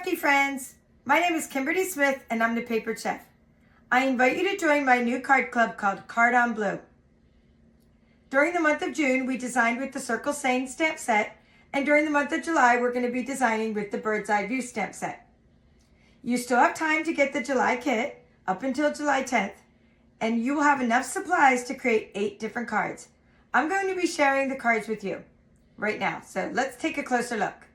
crafty friends. My name is Kimberly Smith and I'm the Paper Chef. I invite you to join my new card club called Card on Blue. During the month of June, we designed with the Circle Saying stamp set, and during the month of July, we're going to be designing with the Bird's Eye View stamp set. You still have time to get the July kit up until July 10th, and you will have enough supplies to create 8 different cards. I'm going to be sharing the cards with you right now, so let's take a closer look.